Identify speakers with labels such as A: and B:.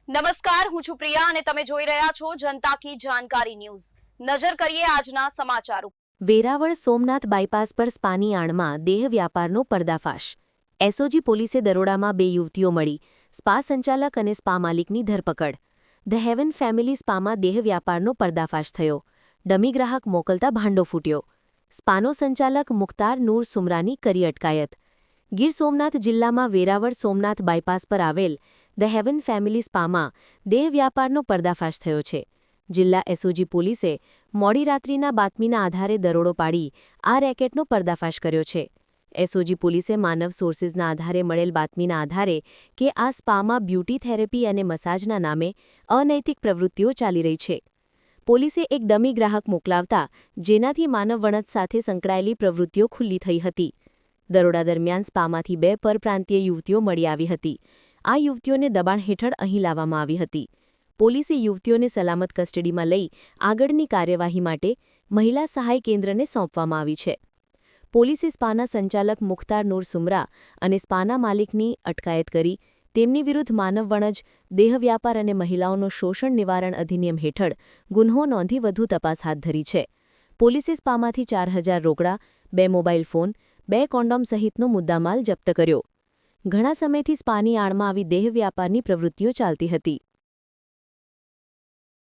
A: નમસ્કાર, હું છું પ્રિયા અને તમે જોઈ રહ્યા છો જનતા કી જાણકારી ન્યૂઝ। નજર કરીએ આજના સમાચારો।
B: વેરાવળ સોમનાથ બાયપાસ પર સ્પાની આડમાં દેહ વ્યાપારનો પર્દાફાશ। એસઓજી પોલીસે દરોડામાં 2 યુવતીઓ મળી, સ્પા સંચાલક અને સ્પા માલિકની ધરપકડ। ધ હેવન ફેમિલી સ્પામાં દેહ વ્યાપારનો પર્દાફાશ થયો, ડમી ગ્રાહક મોકલતા ભાંડો ફૂટ્યો। સ્પાનો સંચાલક મુખ્તાર નૂર સુમરાની કરી અટકાયત। ગીર સોમનાથ જિલ્લામાં વેરાવળ સોમનાથ બાયપાસ પર આવેલ ધ હેવન ફેમિલી સ્પામાં દેહ વ્યાપારનો પર્દાફાશ થયો છે। જિલ્લા એસઓજી પોલીસે મોડી રાત્રિના બાતમીના આધારે દરોડો પાડી આ રેકેટનો પર્દાફાશ કર્યો છે। એસઓજી પોલીસે માનવ સોર્સિસના આધારે મળેલ બાતમીના આધારે કે આ સ્પામાં બ્યુટી થેરેપી અને મસાજના નામે અનૈતિક પ્રવૃત્તિઓ ચાલી રહી છે। પોલીસે એક ડમી ગ્રાહક મોકલાવતા જેનાથી માનવ વણત સાથે સંકળાયેલી પ્રવૃત્તિઓ ખુલ્લી થઈ હતી। દરોડા દરમિયાન સ્પામાંથી 2 પરપ્રાંતીય યુવતીઓ મળી આવી હતી। આ યુવતીઓને દબાણ હેઠળ અહીં લાવવામાં આવી હતી। પોલીસે યુવતીઓને સલામત કસ્ટડીમાં લઈ આગળની કાર્યવાહી માટે મહિલા સહાય કેન્દ્રને સોંપવામાં આવી છે। પોલીસે સ્પાના સંચાલક મુખ્તાર નૂર સુમરા અને સ્પાના માલિકની અટકાયત કરી તેમની વિરુદ્ધ માનવ વણજ, દેહ વ્યાપાર અને મહિલાઓનો શોષણ નિવારણ અધિનિયમ હેઠળ ગુન્હો નોંધી વધુ તપાસ હાથ ધરી છે। પોલીસે સ્પામાંથી 4000 રોકડા, 2 મોબાઈલ ફોન, 2 કોન્ડોમ સહિતનો મુદ્દામાલ જપ્ત કર્યો। ઘણા સમયથી સ્પાની આડમાં આવી દેહ વ્યાપારની પ્રવૃત્તિઓ ચાલતી હતી।